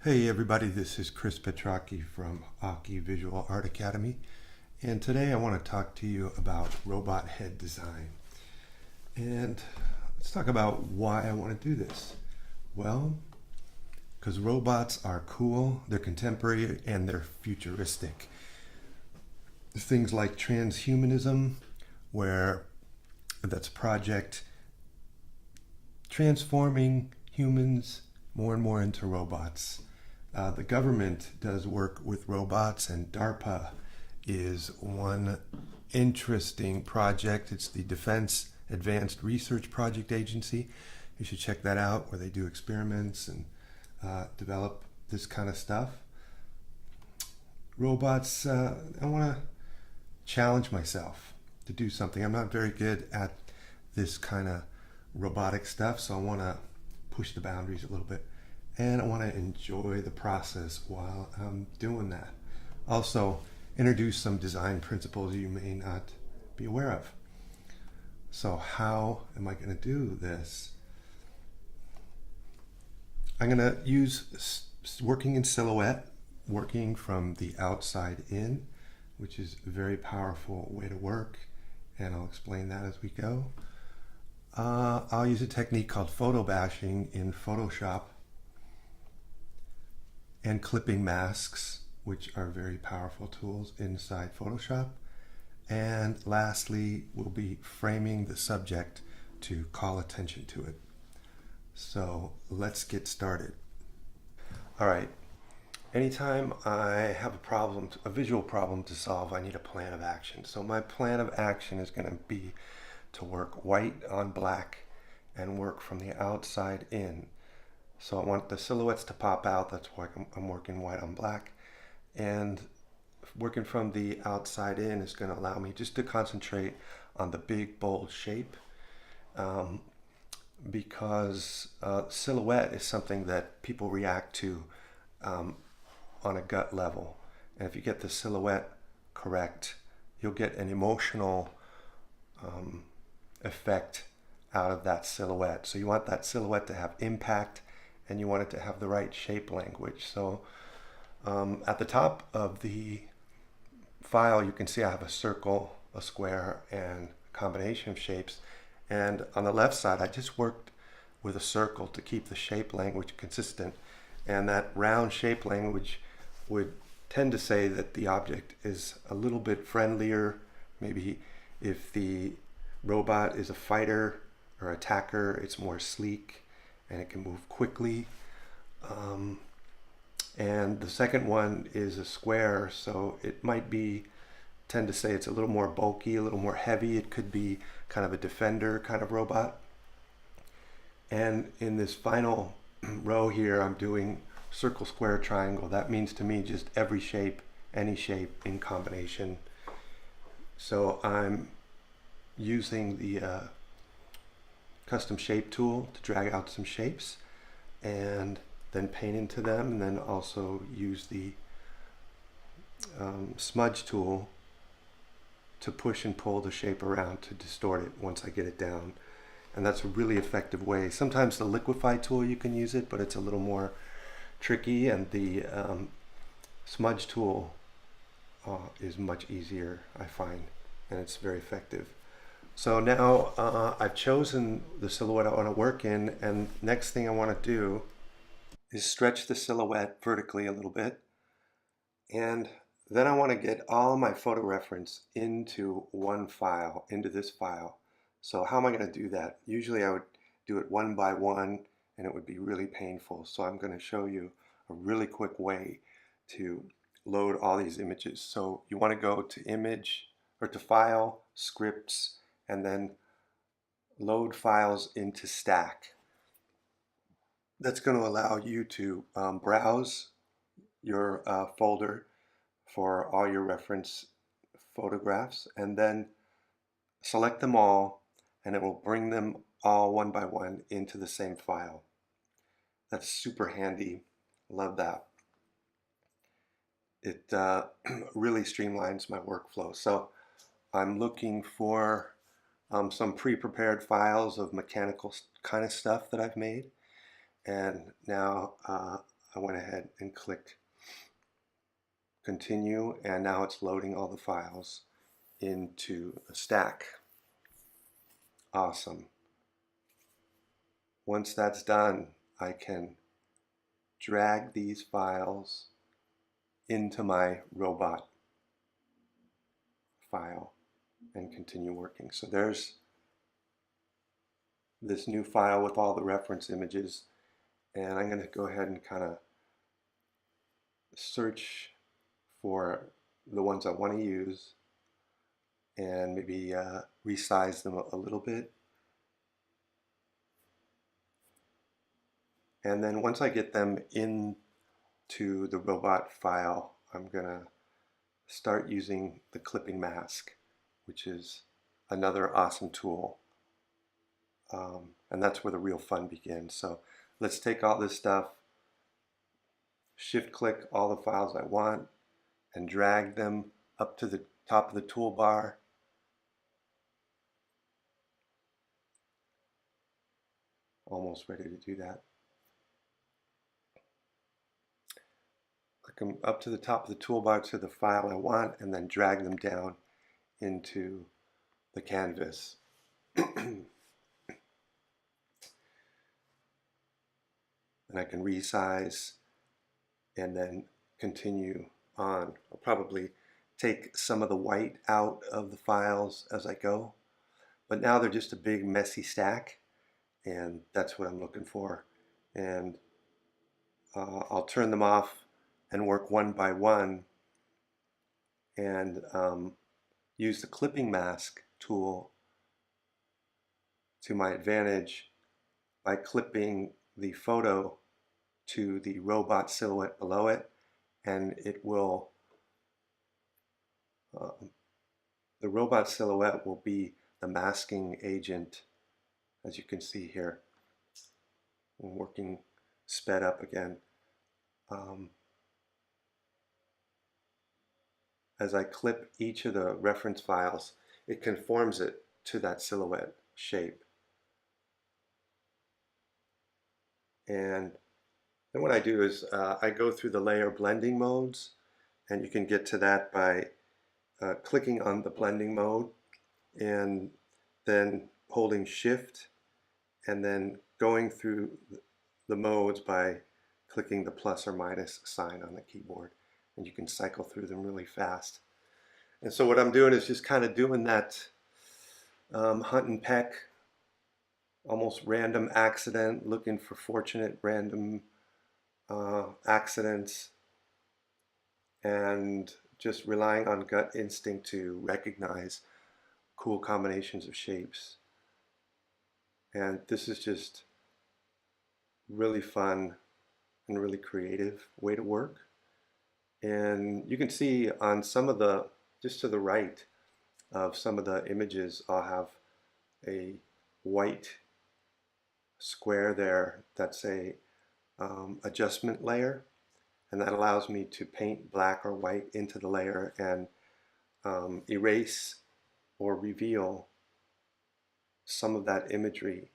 Hey everybody, this is Chris Petrocchi from Aki Visual Art Academy, and today I want to talk to you about robot head design. And let's talk about why I want to do this. Well, because robots are cool, they're contemporary, and they're futuristic. Things like transhumanism, where that's a project transforming humans more and more into robots. The government does work with robots, and DARPA is one interesting project. It's the Defense Advanced Research Project Agency. You should check that out, where they do experiments and develop this kind of stuff. Robots, I want to challenge myself to do something. I'm not very good at this kind of robotic stuff, so I want to push the boundaries a little bit. And I want to enjoy the process while I'm doing that. Also, introduce some design principles you may not be aware of. So how am I going to do this? I'm going to use working in silhouette, working from the outside in, which is a very powerful way to work, and I'll explain that as we go. I'll use a technique called photo bashing in Photoshop, and clipping masks, which are very powerful tools inside Photoshop. And lastly, we'll be framing the subject to call attention to it. So let's get started. All right. Anytime I have a visual problem to solve, I need a plan of action. So my plan of action is going to be to work white on black and work from the outside in. So I want the silhouettes to pop out. That's why I'm working white on black. And working from the outside in is going to allow me just to concentrate on the big, bold shape. Because silhouette is something that people react to on a gut level. And if you get the silhouette correct, you'll get an emotional effect out of that silhouette. So you want that silhouette to have impact, and you want it to have the right shape language. So at the top of the file, you can see I have a circle, a square, and a combination of shapes. And on the left side, I just worked with a circle to keep the shape language consistent. And that round shape language would tend to say that the object is a little bit friendlier. Maybe if the robot is a fighter or attacker, it's more sleek and it can move quickly. And the second one is a square, so it might tend to say it's a little more bulky, a little more heavy. It could be kind of a defender kind of robot. And in this final row here, I'm doing circle, square, triangle. That means to me just every shape, any shape in combination. So I'm using the custom shape tool to drag out some shapes and then paint into them, and then also use the smudge tool to push and pull the shape around to distort it once I get it down. And that's a really effective way. Sometimes the liquify tool, you can use it, but it's a little more tricky, and the smudge tool is much easier, I find, and it's very effective. So now I've chosen the silhouette I want to work in, and next thing I want to do is stretch the silhouette vertically a little bit. And then I want to get all my photo reference into one file, into this file. So how am I going to do that? Usually I would do it one by one, and it would be really painful. So I'm going to show you a really quick way to load all these images. So you want to go to Image, or to File, Scripts, and then load files into stack. That's going to allow you to browse your folder for all your reference photographs, and then select them all, and it will bring them all one by one into the same file. That's super handy. Love that. It really streamlines my workflow. So I'm looking for some pre-prepared files of mechanical kind of stuff that I've made. And now I went ahead and clicked continue, and now it's loading all the files into the stack. Awesome. Once that's done, I can drag these files into my robot file and continue working. So there's this new file with all the reference images, and I'm going to go ahead and kind of search for the ones I want to use and maybe resize them a little bit. And then once I get them into the robot file, I'm going to start using the clipping mask, which is another awesome tool. And that's where the real fun begins. So let's take all this stuff, shift click all the files I want, and drag them up to the top of the toolbar. Almost ready to do that. Click them up to the top of the toolbar to the file I want, and then drag them down into the canvas. And I can resize and then continue on. I'll probably take some of the white out of the files as I go, but now they're just a big messy stack, and that's what I'm looking for. And I'll turn them off and work one by one, and use the clipping mask tool to my advantage by clipping the photo to the robot silhouette below it, and it will the robot silhouette will be the masking agent, as you can see here. I'm working sped up again. As I clip each of the reference files, it conforms it to that silhouette shape. And then what I do is I go through the layer blending modes, and you can get to that by clicking on the blending mode and then holding shift and then going through the modes by clicking the plus or minus sign on the keyboard, and you can cycle through them really fast. And so what I'm doing is just kind of doing that hunt and peck, almost random accident, looking for fortunate random accidents, and just relying on gut instinct to recognize cool combinations of shapes. And this is just really fun and really creative way to work. And you can see on some of the, just to the right of some of the images, I'll have a white square there that's a adjustment layer, and that allows me to paint black or white into the layer and erase or reveal some of that imagery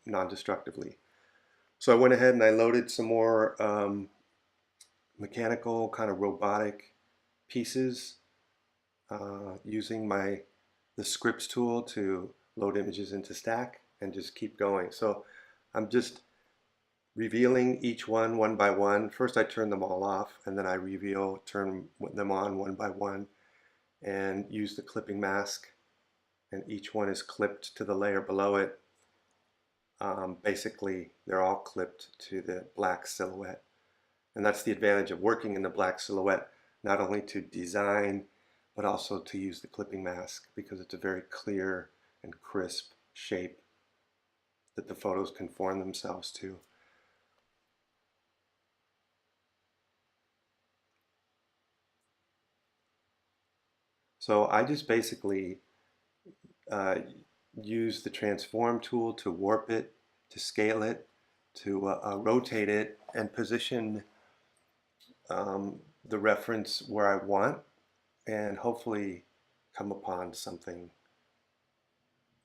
non-destructively. So I went ahead and I loaded some more mechanical kind of robotic pieces using the scripts tool to load images into stack and just keep going. So I'm just revealing each one by one. First I turn them all off, and then I turn them on one by one and use the clipping mask, and each one is clipped to the layer below it. Basically they're all clipped to the black silhouette, and that's the advantage of working in the black silhouette, not only to design but also to use the clipping mask, because it's a very clear and crisp shape that the photos conform themselves to. So I just basically use the transform tool to warp it, to scale it, to rotate it, and position the reference where I want, and hopefully come upon something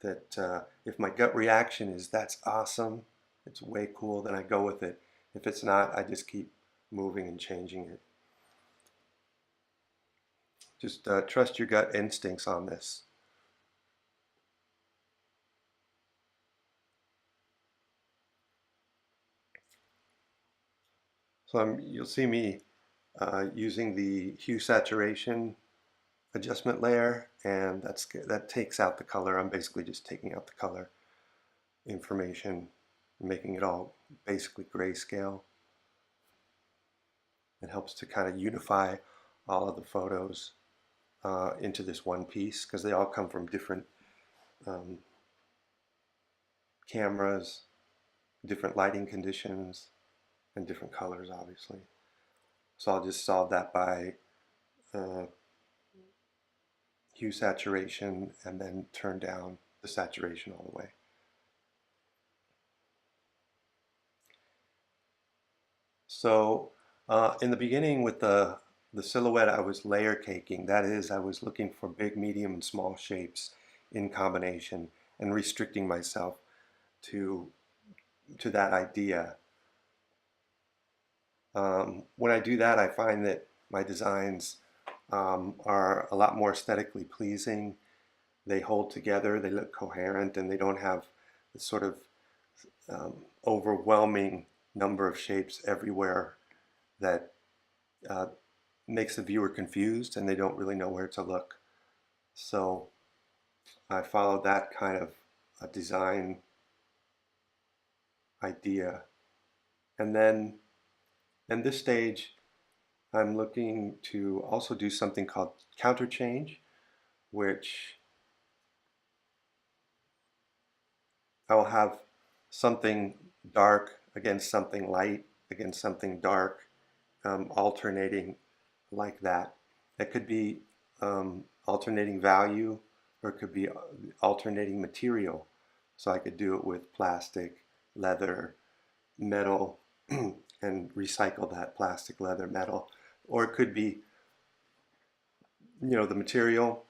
that if my gut reaction is that's awesome, it's way cool, then I go with it. If it's not, I just keep moving and changing it. Just trust your gut instincts on this. So you'll see me using the hue saturation adjustment layer, and that takes out the color. I'm basically just taking out the color information, making it all basically grayscale. It helps to kind of unify all of the photos into this one piece, because they all come from different um, cameras, different lighting conditions, and different colors, obviously. So I'll just solve that by uh, hue saturation and then turn down the saturation all the way. So in the beginning with the silhouette, I was layer caking. That is, I was looking for big, medium, and small shapes in combination and restricting myself to that idea. When I do that, I find that my designs are a lot more aesthetically pleasing. They hold together, they look coherent, and they don't have this sort of overwhelming number of shapes everywhere that uh, makes the viewer confused and they don't really know where to look. So I followed that kind of a design idea. And then in this stage, I'm looking to also do something called counter change, which I will have something dark against something light against something dark, alternating like that. It could be alternating value, or it could be alternating material. So I could do it with plastic, leather, metal, and recycle that plastic, leather, metal. Or it could be, the material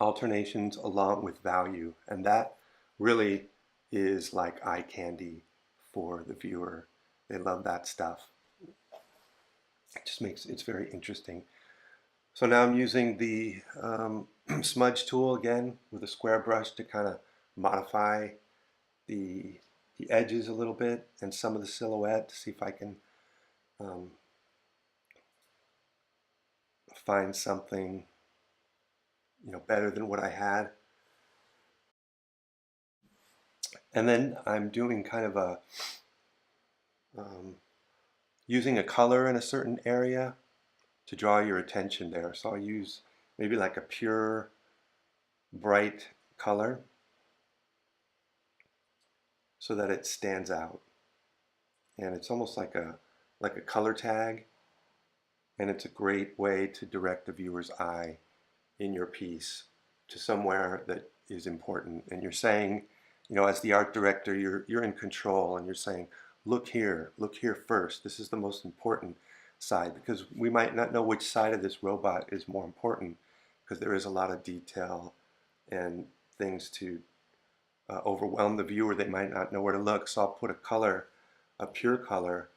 alternations along with value. And that really is like eye candy for the viewer. They love that stuff. It just makes it's very interesting. So now I'm using the smudge tool again with a square brush to kind of modify the edges a little bit and some of the silhouette to see if I can um, find something better than what I had. And then I'm doing kind of a um, using a color in a certain area to draw your attention there. So I'll use maybe like a pure bright color so that it stands out. And it's almost like a color tag, and it's a great way to direct the viewer's eye in your piece to somewhere that is important. And you're saying, as the art director, you're in control, and you're saying, look here first. This is the most important side, because we might not know which side of this robot is more important, because there is a lot of detail and things to overwhelm the viewer. They might not know where to look. So I'll put a pure color,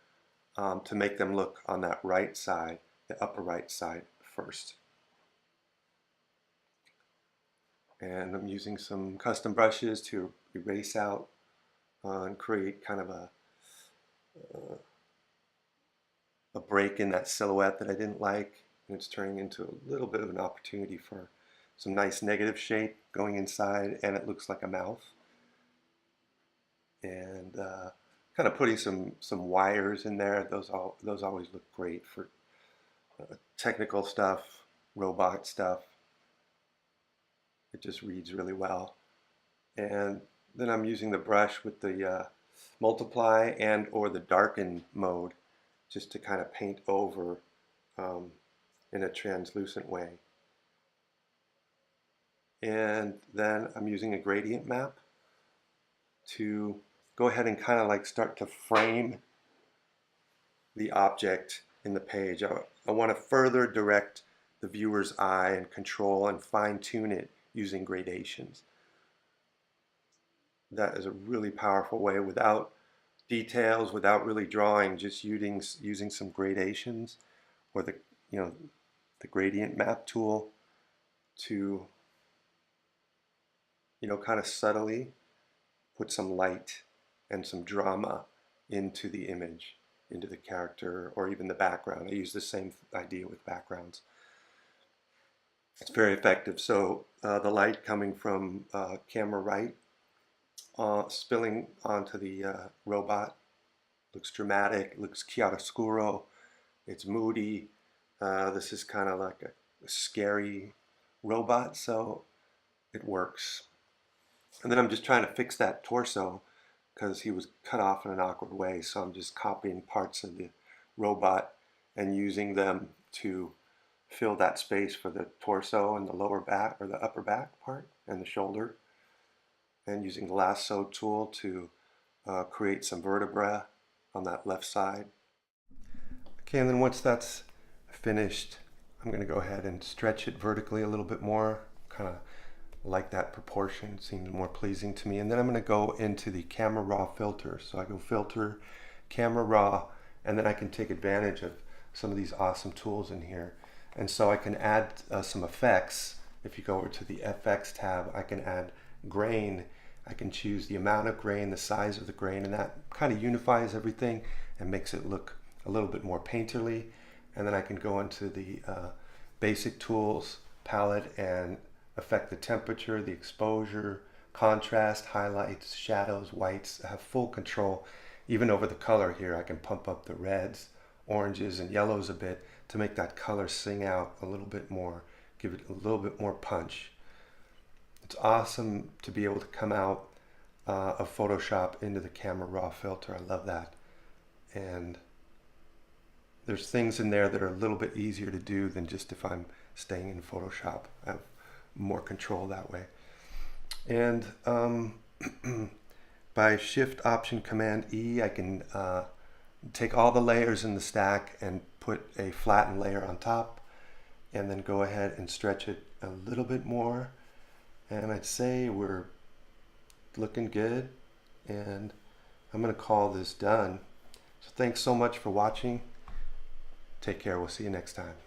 to make them look on that right side, the upper right side first. And I'm using some custom brushes to erase out and create kind of a break in that silhouette that I didn't like. And it's turning into a little bit of an opportunity for some nice negative shape going inside, and it looks like a mouth. And kind of putting some wires in there. Those always look great for technical stuff, robot stuff. It just reads really well. And then I'm using the brush with the multiply and or the darken mode, just to kind of paint over in a translucent way. And then I'm using a gradient map to go ahead and kind of like start to frame the object in the page. I want to further direct the viewer's eye and control and fine tune it using gradations. That is a really powerful way without details without really drawing, just using some gradations or the gradient map tool to kind of subtly put some light and some drama into the image, into the character, or even the background. I use the same idea with backgrounds. It's very effective. So the light coming from camera right, spilling onto the robot, looks dramatic, looks chiaroscuro, it's moody. This is kind of like a scary robot, so it works. And then I'm just trying to fix that torso because he was cut off in an awkward way. So I'm just copying parts of the robot and using them to fill that space for the torso and the lower back or the upper back part and the shoulder. And using the lasso tool to create some vertebra on that left side. Okay, and then once that's finished, I'm going to go ahead and stretch it vertically a little bit more, kind of like that proportion seems more pleasing to me. And then I'm going to go into the camera raw filter. So I go filter, camera raw, and then I can take advantage of some of these awesome tools in here. And so I can add some effects. If you go over to the FX tab, I can add grain. I can choose the amount of grain, the size of the grain, and that kind of unifies everything and makes it look a little bit more painterly. And then I can go into the basic tools palette and affect the temperature, the exposure, contrast, highlights, shadows, whites. I have full control. Even over the color here, I can pump up the reds, oranges, and yellows a bit to make that color sing out a little bit more, give it a little bit more punch. It's awesome to be able to come out of Photoshop into the camera raw filter. I love that. And there's things in there that are a little bit easier to do than just if I'm staying in Photoshop. I have more control that way. And by Shift Option Command E, I can take all the layers in the stack and put a flattened layer on top, and then go ahead and stretch it a little bit more. And I'd say we're looking good, and I'm going to call this done. So thanks so much for watching. Take care. We'll see you next time.